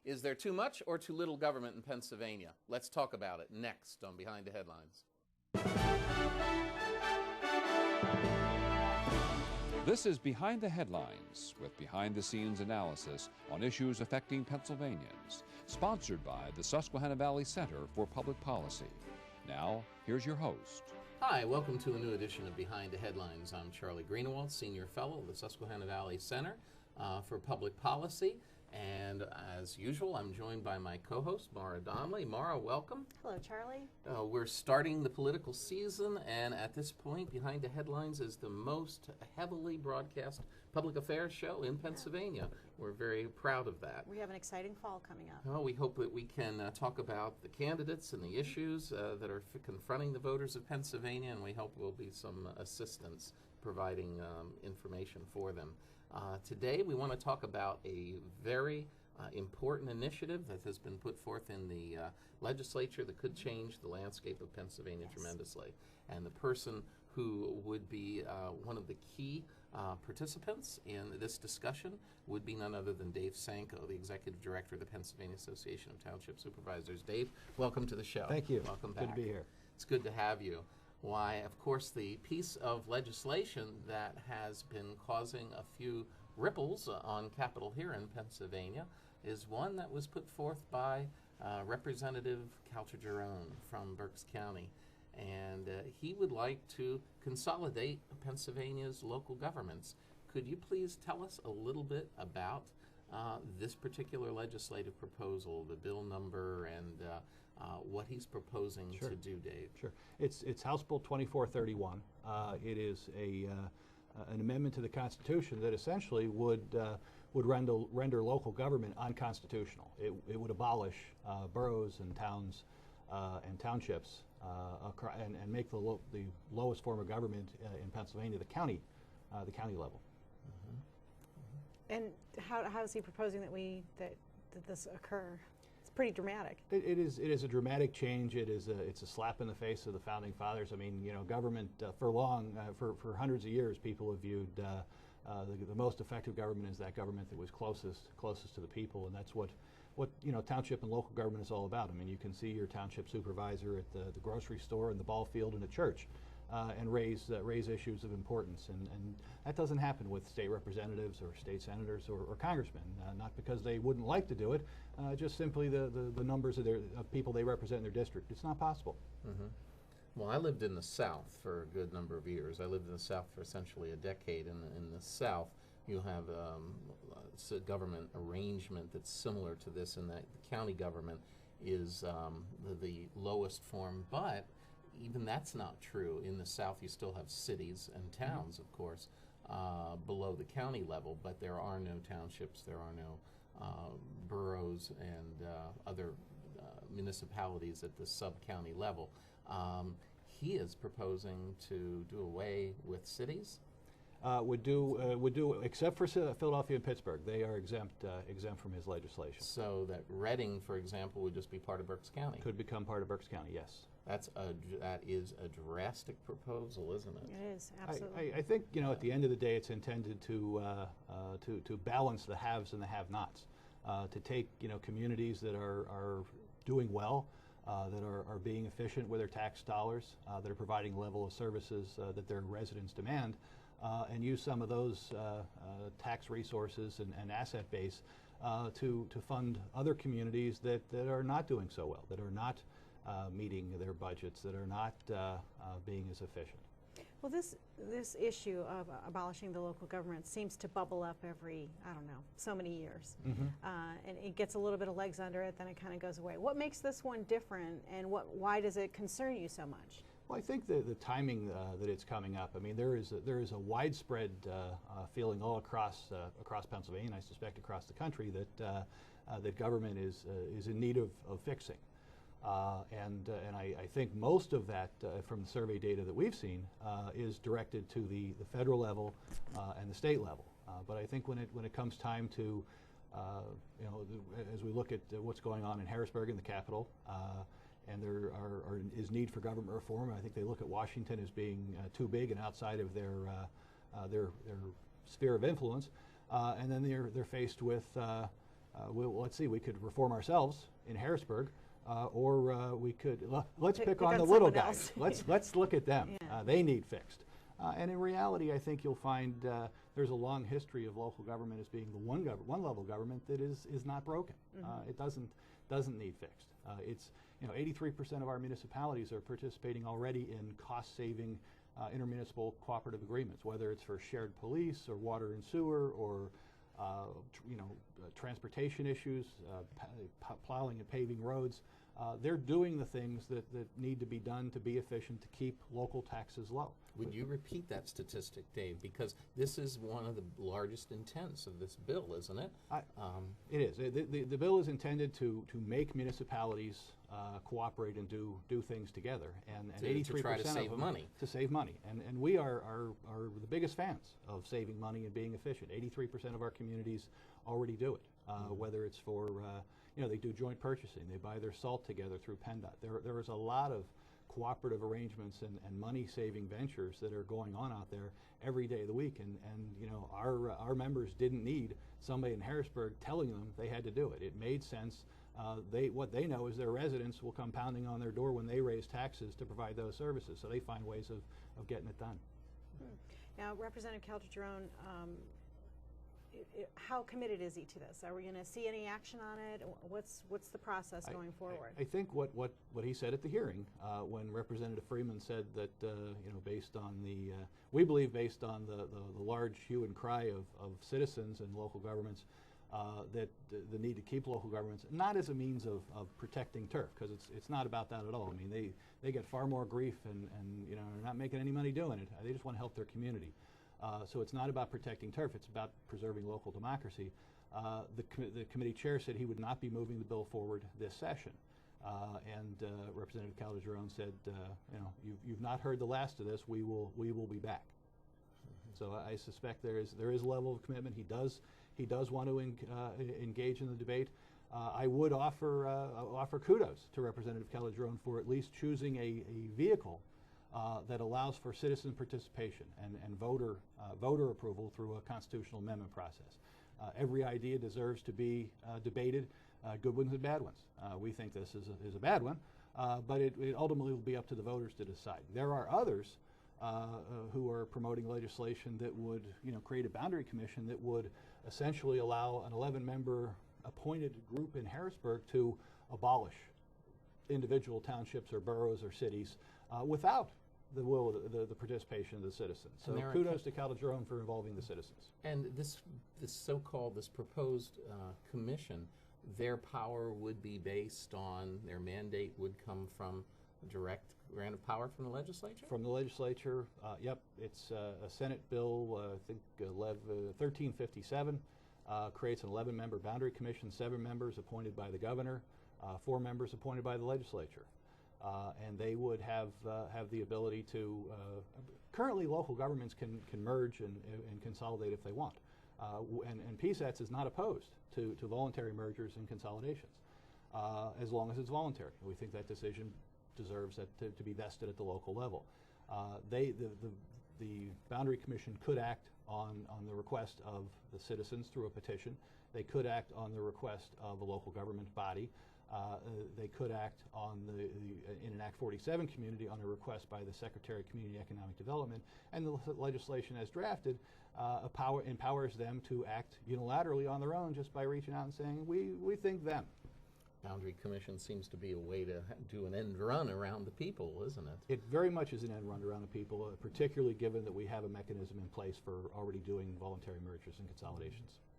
Is there too much or too little government in Pennsylvania? Let's talk about it next on Behind the Headlines. This is Behind the Headlines, with behind-the-scenes analysis on issues affecting Pennsylvanians, sponsored by the Susquehanna Valley Center for Public Policy. Now, here's your host. Hi, welcome to a new edition of Behind the Headlines. I'm Charlie Greenewald, Senior Fellow of the Susquehanna Valley Center for Public Policy. And as usual, I'm joined by my co-host, Mara Donnelly. Mara, welcome. Hello, Charlie. We're starting the political season, and at this point, Behind the Headlines is the most heavily broadcast public affairs show in Pennsylvania. We're very proud of that. We have an exciting fall coming up. Well, we hope that we can talk about the candidates and the issues that are confronting the voters of Pennsylvania, and we hope will be some assistance providing information for them. Today we want to talk about a very important initiative that has been put forth in the legislature that could change the landscape of Pennsylvania tremendously. And the person who would be one of the key participants in this discussion would be none other than Dave Sanko, the Executive Director of the Pennsylvania Association of Township Supervisors. Dave, welcome to the show. Thank you. Welcome back. Good to be here. It's good to have you. Why, of course, the piece of legislation that has been causing a few ripples on Capitol here in Pennsylvania is one that was put forth by Representative Calcher-Jerome from Berks County. And he would like to consolidate Pennsylvania's local governments. Could you please tell us a little bit about this particular legislative proposal, the bill number, and what he's proposing Sure. to do, Dave? Sure. It's House Bill 2431. It is an amendment to the Constitution that essentially would render local government unconstitutional. It would abolish boroughs and towns and townships and make the lowest form of government in Pennsylvania the county level. And how is he proposing that this occur? It's pretty dramatic. It is a dramatic change. It's a slap in the face of the founding fathers. I mean, government for hundreds of years, people have viewed the most effective government is that government that was closest to the people, and that's what township and local government is all about. I mean, you can see your township supervisor at the grocery store and the ball field and at church, and raise issues of importance, and that doesn't happen with state representatives or state senators or congressmen, not because they wouldn't like to do it, just simply the numbers of people they represent in their district. It's not possible. Mm-hmm. Well, I lived in the South for a good number of years. I lived in the South for essentially a decade. In the South, you have a government arrangement that's similar to this, in that the county government is the lowest form, but even that's not true. In the South, you still have cities and towns, of course, below the county level, but there are no townships, there are no boroughs and other municipalities at the sub-county level. He is proposing to do away with cities. Would do except for Philadelphia and Pittsburgh. They are exempt from his legislation. So that Reading, for example, would just be part of Berks County. Could become part of Berks County, yes. That is a drastic proposal, isn't it? It is, absolutely. I think at the end of the day, it's intended to balance the haves and the have-nots, to take communities that are doing well, that are being efficient with their tax dollars, that are providing level of services that their residents demand, and use some of those tax resources and asset base to fund other communities that are not doing so well, that are not meeting their budgets, that are not being as efficient. Well, this issue of abolishing the local government seems to bubble up every, I don't know, so many years. Mm-hmm. And it gets a little bit of legs under it, then it kind of goes away. What makes this one different, and why does it concern you so much? Well, I think the timing that it's coming up. I mean, there is a widespread feeling all across Pennsylvania, and I suspect across the country, that government is in need of fixing. And I think most of that, from the survey data that we've seen, is directed to the federal level and the state level. But I think when it comes time to, as we look at what's going on in Harrisburg in the capital, and there is need for government reform, I think they look at Washington as being too big and outside of their sphere of influence, and then they're faced with let's see, we could reform ourselves in Harrisburg, or we could let's pick on the on little someone guys. else. let's look at them. Yeah. They need fixed. And in reality, I think you'll find there's a long history of local government as being the one level government that is not broken. It doesn't need fixed. It's 83% of our municipalities are participating already in cost-saving intermunicipal cooperative agreements, whether it's for shared police or water and sewer or transportation issues, plowing and paving roads. They're doing the things that need to be done to be efficient to keep local taxes low. Would you repeat that statistic, Dave? Because this is one of the largest intents of this bill, isn't it? It is. The bill is intended to make municipalities cooperate and do things together, and 83% to try to of save them money. To save money, and we are the biggest fans of saving money and being efficient. 83% of our communities already do it, whether it's for they do joint purchasing, they buy their salt together through PennDOT. There is a lot of cooperative arrangements and money-saving ventures that are going on out there every day of the week, and our members didn't need somebody in Harrisburg telling them they had to do it. It made sense. What they know is their residents will come pounding on their door when they raise taxes to provide those services, so they find ways of getting it done. Now, Representative Calderon, how committed is he to this? Are we going to see any action on it? What's the process going forward? I think what he said at the hearing, when Representative Freeman said that based on we believe based on the large hue and cry of citizens and local governments, that the need to keep local governments not as a means of protecting turf, because it's not about that at all. I mean, they get far more grief and they're not making any money doing it. They just want to help their community. So it's not about protecting turf, it's about preserving local democracy. The committee chair said he would not be moving the bill forward this session. And Representative Calderon said, you've not heard the last of this, we will be back. So I suspect there is a level of commitment. He does want to engage in the debate. I would offer kudos to Representative Calderon for at least choosing a vehicle that allows for citizen participation and voter approval through a constitutional amendment process. Every idea deserves to be debated, good ones and bad ones. We think this is a bad one, but it ultimately will be up to the voters to decide. There are others who are promoting legislation that would create a boundary commission that would essentially allow an 11-member appointed group in Harrisburg to abolish individual townships or boroughs or cities without the will of the participation of the citizens. So kudos to Calderon for involving the citizens. And this proposed commission, their power would be based on, their mandate would come from a direct grant of power from the legislature? From the legislature, yep. It's a Senate bill, I think 1357, creates an 11-member boundary commission, 7 members appointed by the governor, 4 members appointed by the legislature. And they would have the ability to, currently local governments can merge and consolidate if they want. And PSATS is not opposed to voluntary mergers and consolidations, as long as it's voluntary. We think that decision deserves that to be vested at the local level. The Boundary Commission could act on the request of the citizens through a petition. They could act on the request of a local government body. They could act on in an Act 47 community on a request by the Secretary of Community Economic Development, and the legislation as drafted empowers them to act unilaterally on their own just by reaching out and saying, we think them. Boundary Commission seems to be a way to do an end run around the people, isn't it? It very much is an end run around the people, particularly given that we have a mechanism in place for already doing voluntary mergers and consolidations.